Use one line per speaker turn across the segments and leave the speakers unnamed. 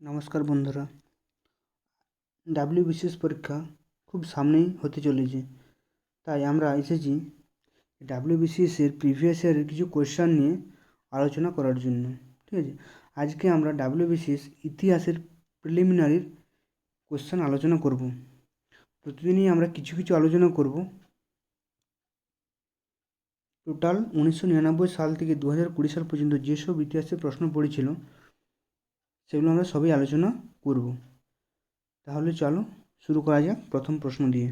নমস্কার বন্ধুরা। ডাব্লিউবিসিএস পরীক্ষা খুব সামনেই হতে চলেছে, তাই আমরা এসেছি ডাব্লিউবিসিএসের প্রিভিয়াস ইয়ারের কিছু কোয়েশ্চেন নিয়ে আলোচনা করার জন্য। ঠিক আছে, আজকে আমরা ডাব্লিউবিসিএস ইতিহাসের প্রিলিমিনারির কোয়েশ্চেন আলোচনা করব। প্রতিদিনই আমরা কিছু কিছু আলোচনা করব। টোটাল 1999 সাল থেকে 2020 সাল পর্যন্ত যেসব ইতিহাসের প্রশ্ন পড়েছিল সেগুলো আমরা সবই আলোচনা করব। তাহলে চলো শুরু করা যাক প্রথম প্রশ্ন দিয়ে।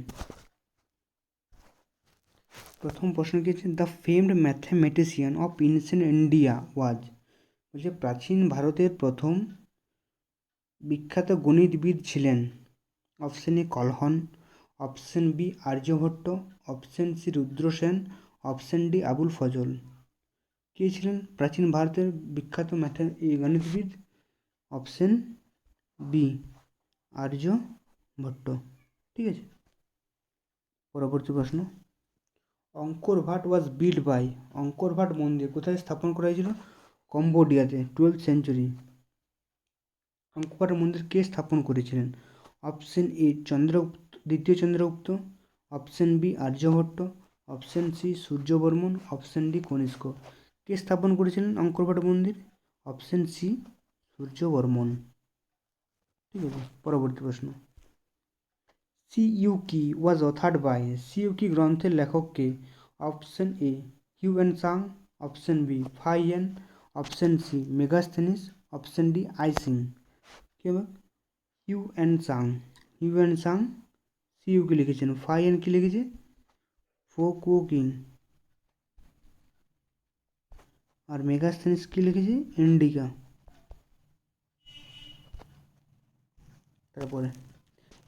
প্রথম প্রশ্ন কি হচ্ছে, the famed mathematician of ancient India was, বলছে প্রাচীন ভারতের প্রথম বিখ্যাত গণিতবিদ ছিলেন। Option A Kalhana, option B Aryabhatta, option C Rudra Sen, option D Abul Fazl. কে ছিলেন প্রাচীন ভারতের বিখ্যাত গণিতবিদ? Option B Aryabhatta. ঠিক আছে, পরবর্তী প্রশ্ন, Angkor Wat was build by, Angkor Wat মন্দির কোথায় স্থাপন করা হয়েছিল? কম্বোডিয়াতে, 12th সেঞ্চুরি। অঙ্কর ভাট মন্দির কে স্থাপন করেছিলেন? অপশন এ চন্দ্রগুপ্ত, দ্বিতীয় Chandragupta, option B Aryabhatta, option C Suryavarman, option D Kanishka. কে স্থাপন করেছিলেন অঙ্কর ভাট মন্দির? Option C Suryavarman. ঠিক আছে, পরবর্তী প্রশ্ন, সিইউকি ওয়াজ অথার্ড বাই, সিইউকি গ্রন্থের লেখক কে? Option A Hiuen Tsang, option B Fahien, option C Megasthenes, option D Itsing. কি হবে? Hiuen Tsang. Hiuen Tsang Siyuki লিখেছেন। ফাইয়েন কি লিখেছে? ফোকুকিং। আর মেগাস্থেনিস কি লিখেছে? ইন্ডিকা। তারপরে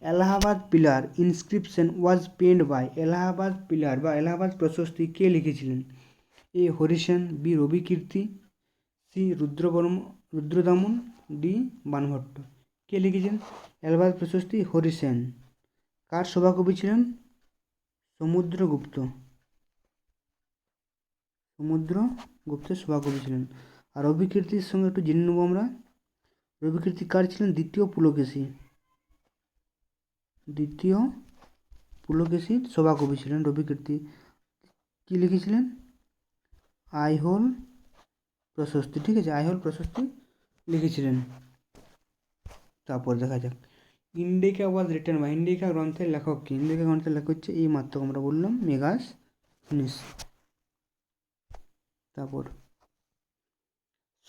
Allahabad pillar inscription was penned by, Allahabad pillar বা এলাহাবাদ প্রশস্তি কে লিখেছিলেন? A Harisena, B Ravikirti, C Rudradaman, D Banabhatta. কে লিখেছেন এলাহাবাদ প্রশস্তি? হরিসেন। কার সভাকবি ছিলেন? সমুদ্রগুপ্ত। সমুদ্রগুপ্তের সভাকবি ছিলেন। আর রবিকীর্তির সঙ্গে একটু জেনে নেবো আমরা। রবিকীর্তি কার ছিলেন? দ্বিতীয় পুলকেশী। দ্বিতীয় পুলকেশীর সভাকবি ছিলেন রবিকীর্তি। কি লিখেছিলেন? আইহোল প্রশস্তি। ঠিক আছে, আইহোল প্রশস্তি লিখেছিলেন। তারপর দেখা যাক, Indica was written by, Indica গ্রন্থের লেখক কি? ইন্ডিকা গ্রন্থের লেখক হচ্ছে এই মাত্র আমরা বললাম মেগাস্থেনিস। তারপর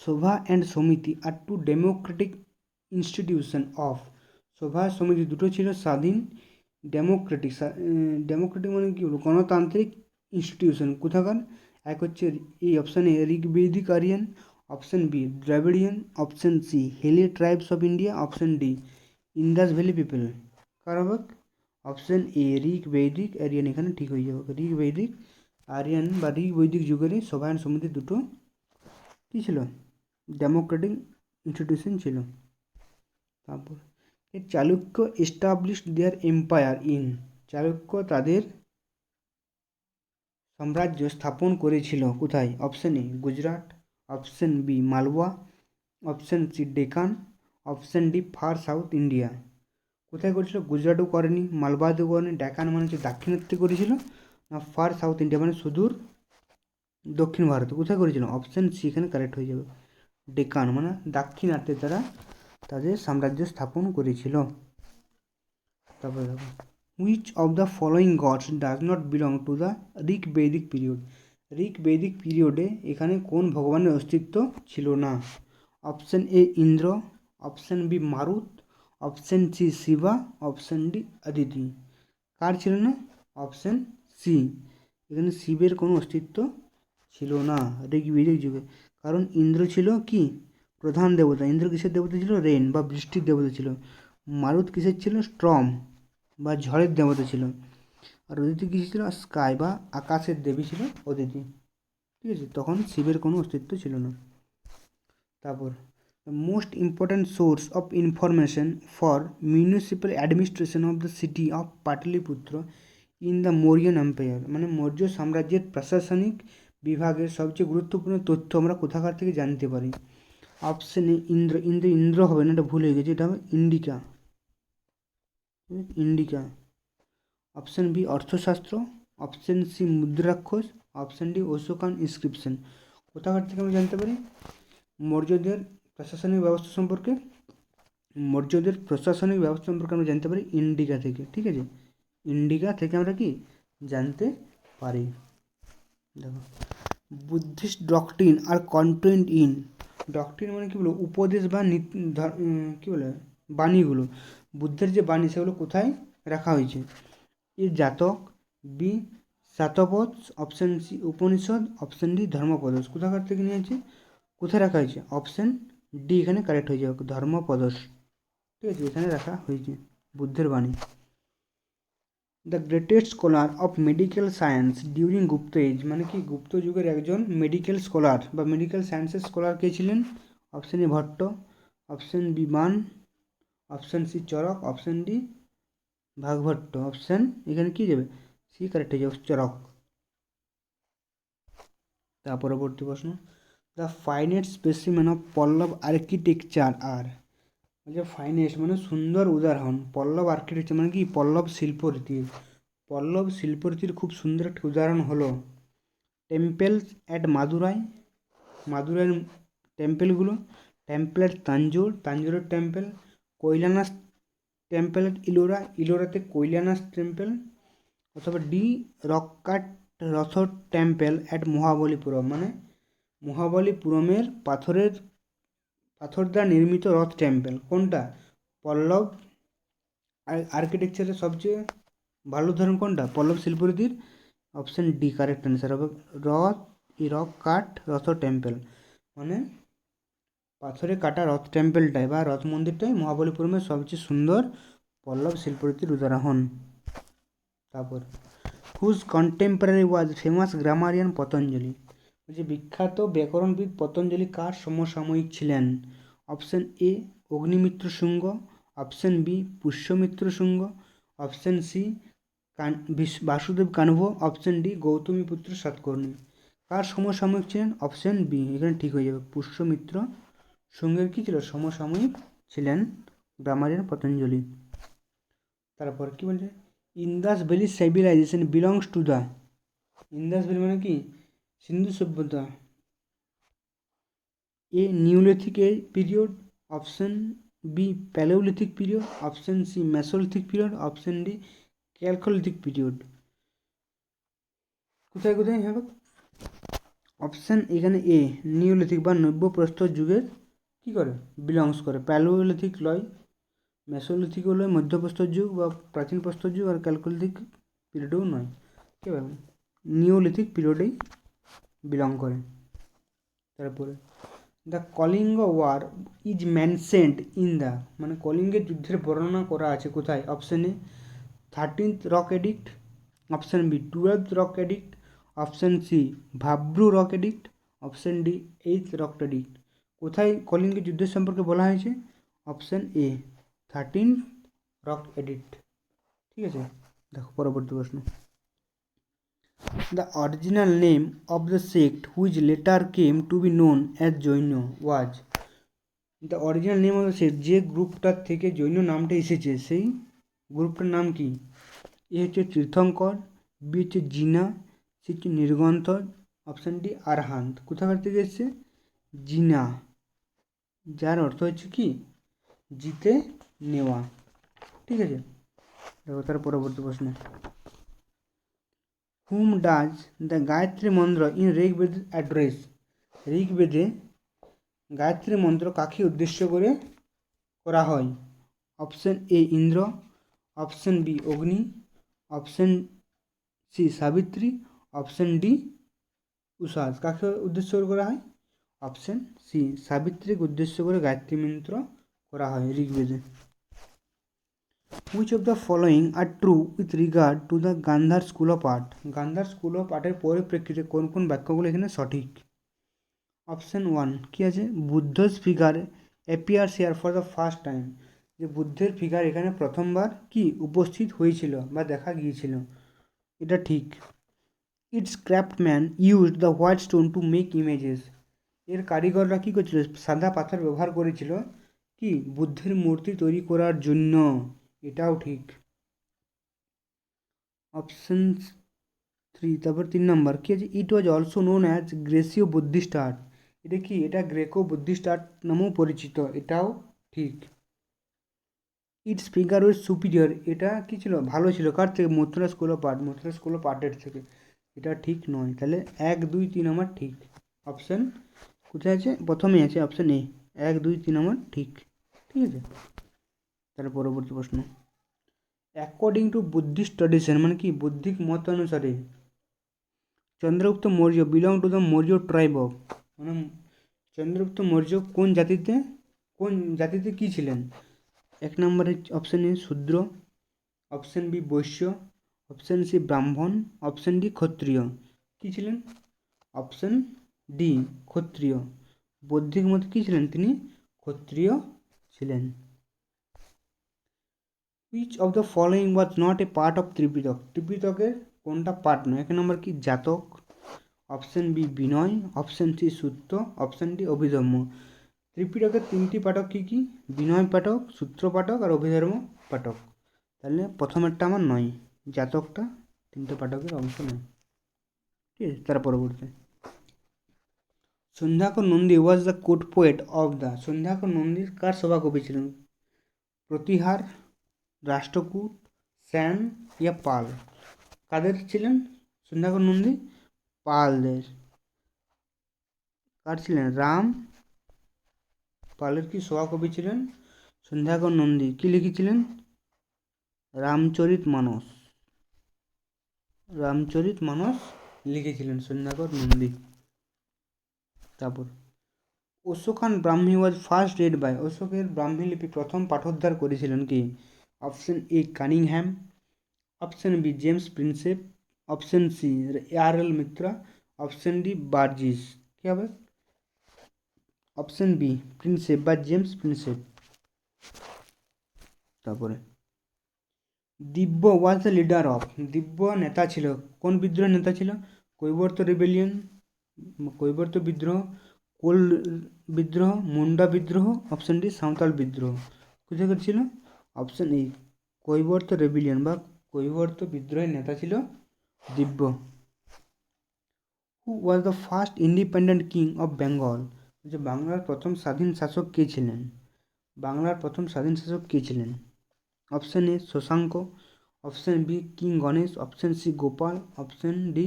সভা অ্যান্ড সমিতি আর টু ডেমোক্রেটিক ইনস্টিটিউশন অফ, সভা সমিতি দুটো ছিল স্বাধীন, ডেমোক্রেটিক। ডেমোক্রেটিক মানে কি হলো? গণতান্ত্রিক ইনস্টিটিউশন। কোথাকার? এক হচ্ছে এই option A Rigvedic Aryan, option B Dravidian, option C hilly tribes of India, option D Indus valley people. কার হবে? অপশান এ ঋগ্বেদিক আরিয়ান, এখানে ঠিক হয়ে যাবে। ঋগ্বেদিক আরিয়ান বা ঋগ্বৈদিক যুগের সভা অ্যান্ড সমিতি দুটো কী ছিল? ডেমোক্রেটিক ইনস্টিটিউশন ছিল। তারপর Chalukya established their empire in, Chalukya তাদের সাম্রাজ্য স্থাপন করেছিল কোথায়? Option A Gujarat, option B Malwa, option C Deccan, option D far south India. কোথায় করেছিল? গুজরাটও করেনি, মালবাতেও করেনি, ডেকান মানে হচ্ছে দাক্ষিণাত্যে করেছিল, না ফার সাউথ ইন্ডিয়া মানে সুদূর দক্ষিণ ভারতে কোথায় করেছিল? অপশন সি এখানে কারেক্ট হয়ে যাবে। ডেকান মানে দাক্ষিণাত্যে তারা তাদের সাম্রাজ্য স্থাপন করেছিল। তারপরে দেখো, which of the following gods does not belong to the Rigvedic period, Rigvedic পিরিয়ডে এখানে কোন ভগবানের অস্তিত্ব ছিল না? Option A Indra, option B Marut, option C Shiva, option D Aditi. কার ছিল না? অপশন সি, এখানে শিবের কোনো অস্তিত্ব ছিল না ঋগ্বেদিক যুগে। কারণ ইন্দ্র ছিল কি? প্রধান দেবতা। ইন্দ্র কিসের দেবতা ছিল? রেন বা বৃষ্টির দেবতা ছিল। মারুত কিসের ছিল? স্ট্রম বা ঝড়ের দেবতা ছিল। আর অদিতি কিসের ছিল? স্কাই বা আকাশের দেবী ছিল অদিতি। ঠিক আছে, তখন শিবের কোনো অস্তিত্ব ছিল না। তারপর most important source of information for municipal administration of the city of Pataliputra in the Mauryan empire, মানে মৌর্য সাম্রাজ্যের প্রশাসনিক বিভাগের সবচেয়ে গুরুত্বপূর্ণ তথ্য আমরা কোথাকার থেকে জানতে পারি? অপশন এ ইন্দ্র, ইন্দ্র হবে না, এটা ভুল হয়ে গেছে, এটা হবে Indica, Indica. Option B Arthashastra, option C Mudrarakshasa, option D Ashokan inscription. কোথাকার থেকে আমরা জানতে পারি মৌর্যদের প্রশাসনিক ব্যবস্থা সম্পর্কে, মৌর্যদের প্রশাসনিক ব্যবস্থা সম্পর্কে আমরা জানতে পারি ইন্ডিকা থেকে, ঠিক আছে, ইন্ডিকা থেকে আমরা কি জানতে পারি। দেখো, Buddhist doctrine are content in, doctrine মানে কী বলো, উপদেশ বা কী বলে বাণীগুলো, বুদ্ধের যে বাণী সেগুলো কোথায় রাখা হয়েছে? A Jataka, B Shatapatha, option C Upanishad, option D Dhammapadas. কোথাকার থেকে নিয়েছে, কোথায় রাখা হয়েছে? অপশান ডি এখানে কারেক্ট হয়ে যাবে, ধর্মপদস, ঠিক আছে, এখানে রাখা হয়েছে বুদ্ধের বাণী। The greatest scholar of medical science during Gupta age, মানে কি গুপ্ত যুগের একজন মেডিকেল স্কলার বা মেডিকেল সায়েন্সের স্কলার কে ছিলেন? Option A Bhatta, option B Maan, option C Charaka, option D Vagbhatta. Option এখানে কী যাবে? সি কারেক্ট হয়ে যাবে, চরক। তার পরবর্তী প্রশ্ন, the finest specimen of Pallava architecture are, যে ফাইনেস্ট মানে সুন্দর উদাহরণ, পল্লব আর্কিটেকচার মানে কি পল্লব শিল্পরীতির, পল্লব শিল্পরীতির খুব সুন্দর একটি উদাহরণ হলো টেম্পেলস অ্যাট মাদুরাই, মাদুরাইয়ের টেম্পেলগুলো, টেম্পল অ্যাট তাঞ্জোর, তাঞ্জোরের টেম্পেল, কৈলানাস টেম্পল অ্যাট ইলোরা, ইলোরাতে কৈলানাস টেম্পল, অথবা D rock cut Ratha temple at Mahabalipuram, মানে মহাবলীপুরমের পাথর দ্বারা নির্মিত রথ টেম্পল। কোনটা? পল্লব আর্কিটেকচারের সবচেয়ে ভালো উদাহরণ কোনটা? পল্লব শিল্পরীতির অপশান ডি কারেক্ট অ্যান্সার হবে, রক কাট রথ টেম্পল, মানে পাথরে কাটা রথ টেম্পলটাই বা রথ মন্দিরটাই মহাবলীপুরমের সবচেয়ে সুন্দর পল্লব শিল্পরীতির উদাহরণ। তারপর whose contemporary was famous grammarian Patanjali, যে বিখ্যাত ব্যাকরণবিদ পতঞ্জলি কার সমসাময়িক ছিলেন? Option A Agnimitra Shunga, option B Pushyamitra Shunga, option C Vasudeva Kanva, option D Gautamiputra Satakarni. কার সমসাময়িক ছিলেন? অপশান বি এখানে ঠিক হয়ে যাবে, পুষ্যমিত্র শুঙ্গের কী ছিল? সমসাময়িক ছিলেন গ্রামারিয়ান পতঞ্জলি। তারপর কি বলছে, Indus valley civilization belongs to the, Indus valley মানে কি সিন্ধু সভ্যতা, A neolithic period, option B palaeolithic period, option C mesolithic period, option D chalcolithic period. কোথায় কোথায় হবে? অপশান এখানে এ নিওলিথিক বা নব্য প্রস্তর যুগের কী করে বিলংস করে, প্যালিওলিথিক লয়, মেসোলিথিক হলো মধ্যপ্রস্তর যুগ বা প্রাচীন প্রস্তর যুগ, আর ক্যালকোলিথিক পিরিয়ডেও নয়, ঠিক আছে, নিওলিথিক পিরিয়ডেই বিলং করে। তারপরে the Kalinga war is mentioned in the, মানে কলিঙ্গের যুদ্ধের বর্ণনা করা আছে কোথায়? Option A 13th rock edict, option B 12th rock edict, option C Bhabru rock edict, option D 8th rock edict. কোথায় কলিঙ্গের যুদ্ধের সম্পর্কে বলা হয়েছে? Option A 13th rock addict, ঠিক আছে। দেখো পরবর্তী প্রশ্ন, the original name of the sect which letter came to be known as Jain was, the original name of the sect, যে গ্রুপটার থেকে জৈন নামটা এসেছে সেই গ্রুপটার নাম কি? এ হচ্ছে তীর্থঙ্কর, বি হচ্ছে জিনা, সি হচ্ছে নির্গন্থ, অপশান ডি আরহান্ত। কোথাকার থেকে এসছে? জিনা, যার অর্থ হচ্ছে কি জিতে নেওয়া, ঠিক আছে। দেখো তার পরবর্তী প্রশ্ন, হুম ডাজ দ্য গায়ত্রী মন্ত্র ইন ঋগ্বেদ অ্যাড্রেস, ঋগ্বেদে গায়ত্রী মন্ত্র কাকে উদ্দেশ্য করে করা হয়? Option A Indra, option B Agni, option C Savitri, option D Ushas. কাকে উদ্দেশ্য করে করা হয়? অপশান সি সাবিত্রীকে উদ্দেশ্য করে গায়ত্রী মন্ত্র করা হয় ঋগ্বেদে। Which of the following are true with regard to the Gandhara school of art, Gandhara school of আর্টের পরিপ্রেক্ষিতে কোন কোন বাক্যগুলো এখানে সঠিক? অপশান ওয়ান কী আছে? Buddha's figure appears here for the first time, যে বুদ্ধের ফিগার এখানে প্রথমবার কি উপস্থিত হয়েছিল বা দেখা গিয়েছিল, এটা ঠিক। It's craftsman used the white stone to make images, এর কারিগররা কী করছিল, সাদা পাথর ব্যবহার করেছিল কি বুদ্ধের মূর্তি তৈরি করার জন্য। এটাও ঠিক। অপশন 3, তারপর 3 নম্বর কি আছে, it was also known as Graeco Buddhist art. এটা কি, এটা গ্রেকো বুদ্ধিস্ট আর্ট নামেও পরিচিত। এটাও ঠিক। ইট স্পিকার ওয়াজ সুপিরিয়র, এটা কি ছিল, ভালো ছিল, কার থেকে, Mathura school of art, Mathura school of আর্টের থেকে। এটা ঠিক নয়। তাহলে 1, 2, 3 আমার ঠিক। অপশান কোথায় আছে, প্রথমেই আছে অপশান এ, 1, 2, 3 আমার ঠিক। ঠিক আছে। তাহলে পরবর্তী প্রশ্ন, অ্যাকর্ডিং টু বুদ্ধিস্ট ট্র্যাডিশন মানে কি, বৌদ্ধিক মত অনুসারে Chandragupta Maurya belong to the Maurya tribe of, মানে চন্দ্রগুপ্ত মৌর্য কোন জাতিতে কি ছিলেন। 1 নম্বরে option A Shudra, option B Vaishya, option C Brahmin, option D Kshatriya. কী ছিলেন, অপশান ডি ক্ষত্রিয়। বৌদ্ধিক মতে কী ছিলেন, তিনি ক্ষত্রিয় ছিলেন। Which of the following was not a part of Tripitaka, ত্রিপিটকের কোনটা পার্ট নয়। 1 নম্বর কি Jataka, option B Vinaya, option C Sutra, option D Abhidharma. ত্রিপিটকের 3টি পাঠক কী কী, বিনয় পাঠক, সূত্র পাঠক আর অভিধর্ম পাঠক। তাহলে প্রথমেরটা আমার নয়, জাতকটা 3টে পাঠকের অংশ নয়। ঠিক আছে। তার পরবর্তী, Sandhyakar Nandi was the court poet of the, Sandhyakar Nandi কার সভাকবি ছিলেন, প্রতিহার, রাষ্ট্রকূট, সেন ইয়া পাল। কাদের ছিলেন সন্ধ্যাকর নন্দী, পালদের। কার ছিলেন, রাম পালের কি সভাকবি ছিলেন সন্ধ্যাকর নন্দী। কি লিখেছিলেন, রামচরিত মানস, রামচরিত মানস লিখেছিলেন সন্ধ্যাকর নন্দী। তারপর Ashokan Brahmi was first read by, অশোকের ব্রাহ্মী লিপি প্রথম পাঠোদ্ধার করেছিলেন কি, option A Cunningham, option B James Prinsep, option C ARL Mitra, option D Burgess. কী হবে, অপশন বি প্রিন্সেপ বা জেমস প্রিন্সেপ। তারপরে Divya was the leader of, Divya নেতা ছিল, কোন বিদ্রোহের নেতা ছিল, কৈবর্ত রিবেলিয়ন, কৈবর্ত বিদ্রোহ, কোল বিদ্রোহ, মুন্ডা বিদ্রোহ, অপশন ডি সাঁওতাল বিদ্রোহ। কোথায় ছিল, অপশন এ কৈবর্ত রেবিলিয়ন বা কৈবর্ত বিদ্রোহের নেতা ছিল Divya. Who was the first independent king of Bengal, যে বাংলার প্রথম স্বাধীন শাসক কে ছিলেন, বাংলার প্রথম স্বাধীন শাসক কে ছিলেন। Option A Shashanka, option B king Ganesha, option C Gopala, option D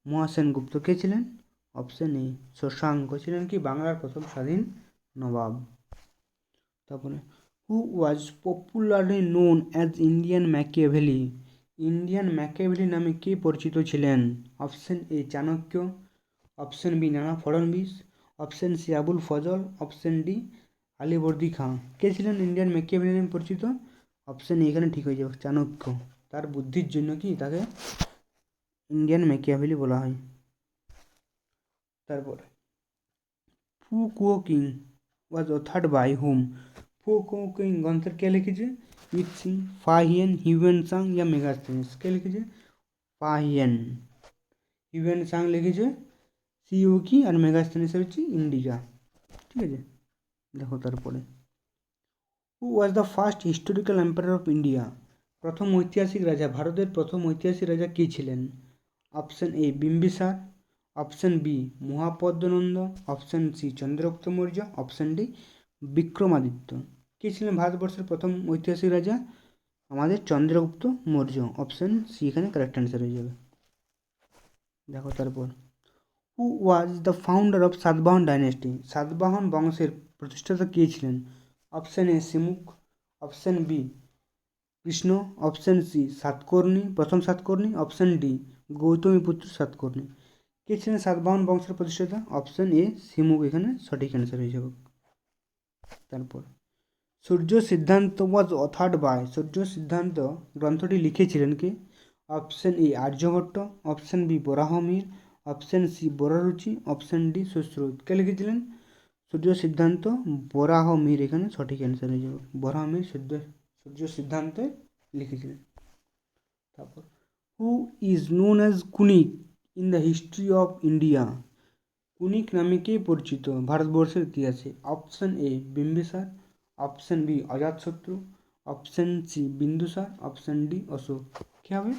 Mahasenagupta. কে ছিলেন, অপশন এ শশাঙ্ক ছিলেন কি বাংলার প্রথম স্বাধীন নবাব। তারপরে who was popularly known as Indian Machiavelli, Indian Machiavelli নামে কে পরিচিত ছিলেন। Option A Chanakya, option B Nana Phadnavis, option C Abul Fazl, option D Alivardi Khan. কে ছিলেন ইন্ডিয়ান ম্যাকিয়াভেলি নামে পরিচিত, অপশন এ এখানে ঠিক হয়ে যাবে, চাণক্য। তার বুদ্ধির জন্য কি তাকে ইন্ডিয়ান ম্যাকিয়াভেলি বলা হয়। তারপরে ফু কুও কিং ওয়াজ অথার্ড বাই হুম, ফু কুও কিং গ্রন্থের কে লিখেছে, ইট সিং, ফা হিয়েন, হিউয়েন সাং ইয়া মেগাস্থেনিস। কে লিখেছে, ফা হিয়েন, হিউয়েন সাং লিখেছে সিইউকি, আর মেগাস্থেনিসের হচ্ছে ইন্ডিকা। ঠিক আছে। দেখো তারপরে who was the first historical empire of India, প্রথম ঐতিহাসিক রাজা, ভারতের প্রথম ঐতিহাসিক রাজা কে ছিলেন। Option A Bimbisara, option B Mahapadmananda, option C Chandragupta Maurya, option D Vikramaditya. কে ছিলেন ভারতবর্ষের প্রথম ঐতিহাসিক রাজা, আমাদের চন্দ্রগুপ্ত মৌর্য। অপশন সি এখানে কারেক্ট অ্যান্সার হয়ে যাবে। দেখো তারপর who was the founder of Satavahana dynasty, Satavahana বংশের প্রতিষ্ঠাতা কে ছিলেন। Option A Simuka, option B Krishna, option C Satakarni, প্রথম সাতকর্ণী, অপশন ডি গৌতমীপুত্র সাতকর্ণী। কে ছিলেন সাতবাহন বংশের প্রতিষ্ঠাতা, অপশন এ সিমুক এখানে সঠিক অ্যান্সার হয়ে যাবে। তারপর সূর্য সিদ্ধান্ত ওয়াজ অথার্ড বাই, সূর্য সিদ্ধান্ত গ্রন্থটি লিখেছিলেন কে। Option A Aryabhata, option B Varahamihira, option C Vararuchi, option D Sushruta. কে লিখেছিলেন সূর্য সিদ্ধান্ত, বরাহমির এখানে সঠিক অ্যান্সার হয়ে যাবে। বরাহমির সূর্য সিদ্ধান্তে লিখেছিলেন। তারপর who is known as Kunika in the history of India, Kunika নামে কে পরিচিত ভারতবর্ষের ইতিহাসে? Option A Bimbisara, option B Ajatashatru, option C Bindusara, option D Ashoka. কী হবে?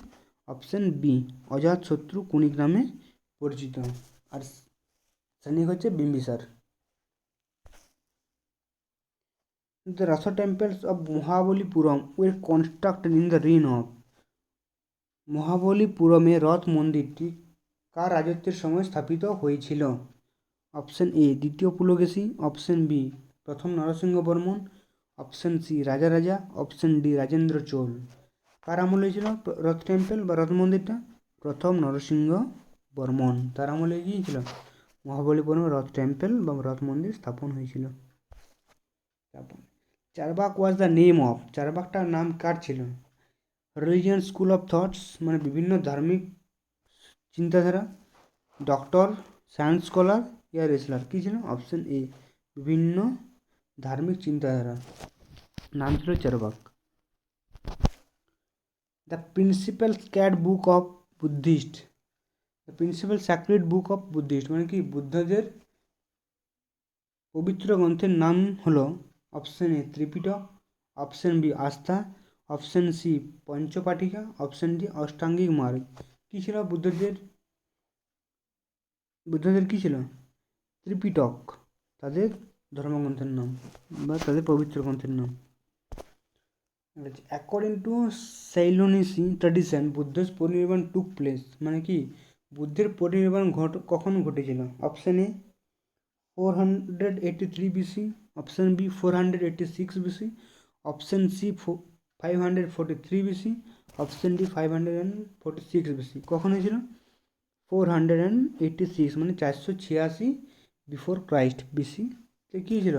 অপশন বি অজাতশত্রু কুনিক নামে পরিচিত। আর সৈনিক হচ্ছে Bimbisara. The Rasa temples of Mahabalipuram were constructed in the reign of মহাবলীপুরমে রথ মন্দিরটি কার রাজত্বের সময় স্থাপিত হয়েছিল? অপশন এ দ্বিতীয় পুলকেশী, অপশন বি প্রথম নরসিংহ বর্মন, অপশন সি রাজা, অপশন ডি রাজেন্দ্র চোল। কার আমলে হয়েছিল রথ টেম্পল বা রথ মন্দিরটা? প্রথম নরসিংহ বর্মন, তার আমলে গিয়েছিল মহাবলীপুরম রথ টেম্পল বা রথ মন্দির স্থাপন হয়েছিল। তারপর Charvaka was the name of, চারবাকটার নাম কার ছিল? রিলিজিয়ান স্কুল অফ থটস, মানে বিভিন্ন ধার্মিক চিন্তাধারা, ডক্টর, সায়েন্স স্কলার, ইয়া রেসলার। কী ছিল? অপশন এ বিভিন্ন ধার্মিক চিন্তাধারা, নাম ছিল Charvak. The principal sacred book of Buddhist, the principal sacred book of Buddhist মানে কি? বুদ্ধদের পবিত্র গ্রন্থের নাম হলো option A Tripitaka, option B আস্থা, অপশন সি পঞ্চপাঠিকা, অপশন ডি অষ্টাঙ্গিক মার্গ। কী ছিল বুদ্ধদের কী ছিল? ত্রিপিটক তাদের ধর্মগ্রন্থের নাম বা তাদের পবিত্র গ্রন্থের নাম। অ্যাকর্ডিং টু সেইলোনিসি ট্র্যাডিশন বুদ্ধের পরিনির্বাণ টুক প্লেস, মানে কি? বুদ্ধের পরিনির্বাণ কখন ঘটেছিল? Option A 483 BC, option B 486 BC, option C 543 BC, option D 546 BC। কখন হয়েছিল? 486 মানে 486 বিফোর ক্রাইস্ট বিসি তে কী হয়েছিল?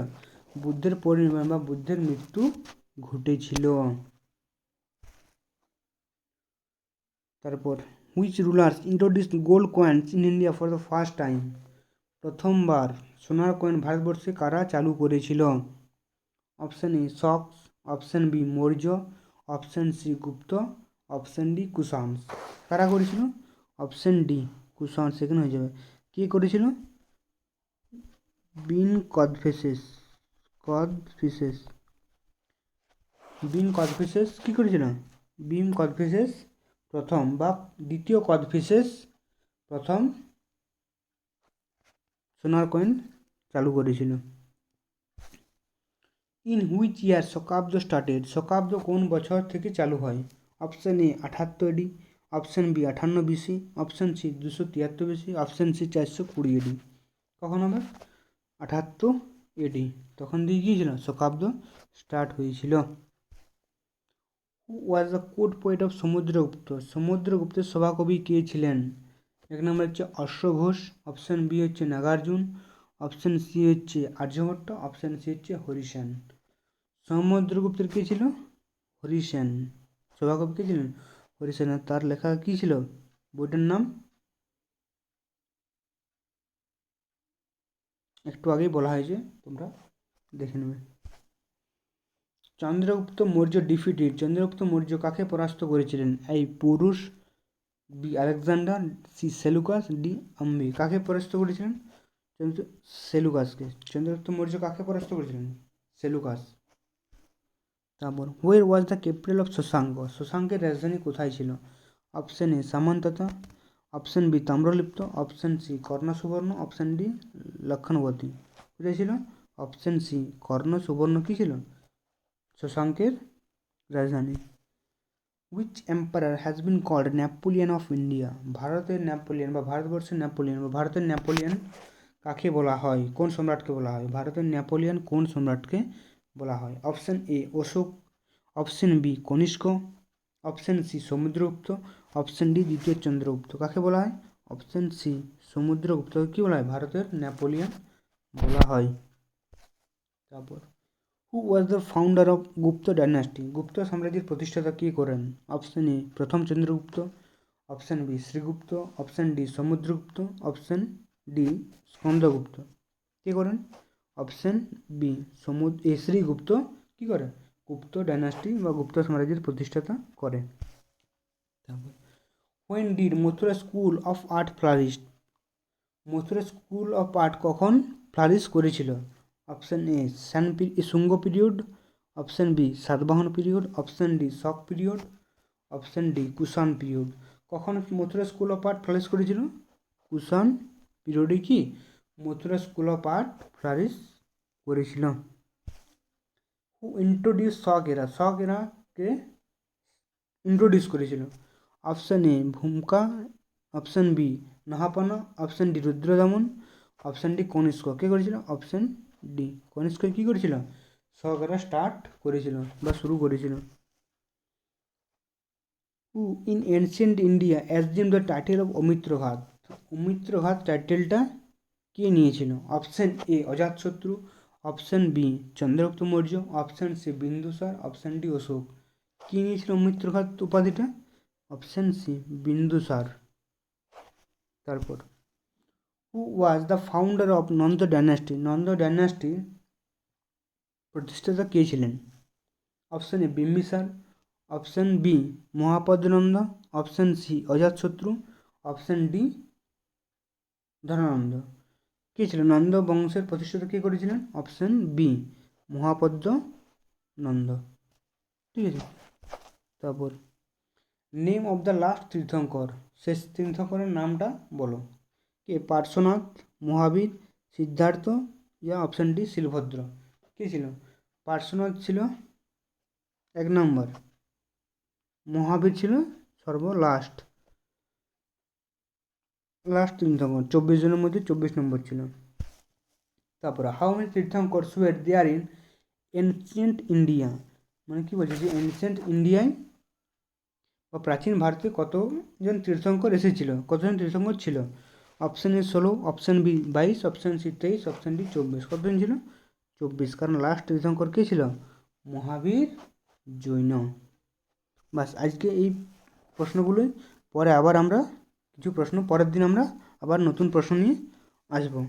বুদ্ধের পরিনির্বাণ বা বুদ্ধের মৃত্যু ঘটেছিল। তারপর which rulers introduced gold coins in India for the first time, প্রথমবার সোনার কয়েন ভারতবর্ষে কারা চালু করেছিল? Option A Shakas, option B Maurya, option C Gupta, option D Kushan. কারা করেছিল? অপশন ডি কুষাণ, সেখানে হয়ে যাবে। কে করেছিল? বিন কদফিসেস কী করেছিল? বিন কদফিসেস প্রথম বা দ্বিতীয় কদফিসেস প্রথম সোনার কয়েন চালু করেছিল। In which year Shakabda started, Shakabda কোন বছর থেকে চালু হয়? Option A 78 AD, option B 58 BC, option C 273 BC, option C 420 AD। কখন হবে? 78 AD, তখন দিয়ে গিয়েছিল শকাব্দ স্টার্ট হয়েছিল। Who was the court poet of Samudragupta, সমুদ্রগুপ্তের সভাকবি কে ছিলেন? এক নম্বর হচ্ছে অশ্ব ঘোষ, অপশন বি হচ্ছে নাগার্জুন, অপশন সি হচ্ছে আর্যভট্ট, অপশন সি হচ্ছে হরিসেন। সমুদ্রগুপ্তের কে ছিল? হরিসেন। সভাকবি কে ছিলেন? হরিসেন। তার লেখা কি ছিল? বইটার নাম একটু আগেই বলা হয়েছে, তোমরা দেখে নেবে। চন্দ্রগুপ্ত মৌর্য ডিফিটেড, চন্দ্রগুপ্ত মৌর্য কাকে পরাস্ত করেছিলেন? A Porus, B Alexander, C Seleucus, D Ambhi. কাকে পরাস্ত করেছিলেন? সেলুকাসকে। চন্দ্রগুপ্ত মৌর্য কাকে পরাস্ত করেছিলেন? সেলুকাস। তারপর where was the capital of Shashanka, শশাঙ্কের রাজধানী কোথায় ছিল? অপশন এ সামন্ততা, option B Tamralipta, option C Karna Suvarna, option D লক্ষণবতী। কোথায় ছিল? অপশন সি কর্ণ সুবর্ণ কী ছিল? শশাঙ্কের রাজধানী। Which empire has been called Napoleon of India, ভারতের নেপোলিয়ন বা ভারতবর্ষের নেপোলিয়ন বা ভারতের নেপোলিয়ন কাকে বলা হয়? কোন সম্রাটকে বলা হয়? ভারতের নেপোলিয়ন কোন সম্রাটকে বলা হয়? Option A Ashoka, option B Kanishka, option C Samudragupta, option D দ্বিতীয় চন্দ্রগুপ্ত। কাকে বলা হয়? অপশন সি সমুদ্রগুপ্তকে কী বলা হয়? ভারতের নেপোলিয়ন বলা হয়। তারপর who was the founder of Gupta dynasty, Gupta সাম্রাজ্যের প্রতিষ্ঠাতা কে করেন? অপশন এ প্রথম Chandragupta, option B Srigupta, option D Samudragupta, option D Skandagupta. কে করেন? অপশন বি শ্রীগুপ্ত কী করে? গুপ্ত ডাইনাস্টি বা গুপ্ত সাম্রাজ্যের প্রতিষ্ঠাতা করে। তারপর when did Mathura school of art flourish, Mathura school of art কখন ফ্লারিশ করেছিল? Option A Shunga period, option B Satavahana period, option D Shaka period, option D Kushan period. কখন Mathura school of art flourish করেছিল? কুষাণ পিরিয়ডে কি Mathura school of art flourish করেছিল। হু ইন্ট্রোডিউস শক এরাকে introduce করেছিল? Option A Bhumaka, option B Nahapana, option D Rudradaman, option D Kanishka. কে করেছিল? Option D Kanishka কী করেছিল? শক এরা স্টার্ট করেছিল বা শুরু করেছিল। Who in ancient India assume the title of Amitraghata? Amitraghata টাইটেলটা কে নিয়েছিল? Option A Ajatashatru, option B Chandragupta Maurya, option C Bindusara, option D Ashoka. কী নিয়েছিল অমিত্র ঘাত উপাধিটা? Option C Bindusara. তারপর who was the founder of Nanda dynasty? Nanda ডাইনাস্টির প্রতিষ্ঠাতা কে ছিলেন? Option A Bimbisara, option B Mahapadmananda, option C Ajatashatru, option D Dhanananda. কে ছিলেন নন্দ বংশের প্রতিষ্ঠাতা? কে করেছিলেন? Option B Mahapadma Nanda. ঠিক আছে। তারপর নেম অফ দ্য লাস্ট তীর্থঙ্কর? শেষ তীর্থঙ্করের নামটা বলো। কে পার্শ্বনাথ, মহাবীর, সিদ্ধার্থ, ইয়া অপশান ডি শিলভদ্র। কে ছিল? পার্শ্বনাথ ছিল 1 নম্বর, মহাবীর ছিল লাস্ট তীর্থঙ্কর, 24 জনের মধ্যে 24 নম্বর ছিল। তারপরে how many Tirthankar were there in ancient India? মানে কি বলছে যে এনশিয়েন্ট ইন্ডিয়ায় বা প্রাচীন ভারতে কতজন তীর্থঙ্কর এসেছিল, কতজন তীর্থঙ্কর ছিল? Option A 16, option B 22, option C 23, option D 24। কতজন ছিল? 24, কারণ লাস্ট তীর্থঙ্কর কে ছিল? মহাবীর জৈন। বাস আজকে এই প্রশ্নগুলোই, পরে আবার আমরা কিছু প্রশ্ন পরের দিন আমরা আবার নতুন প্রশ্ন নিয়ে আসবো।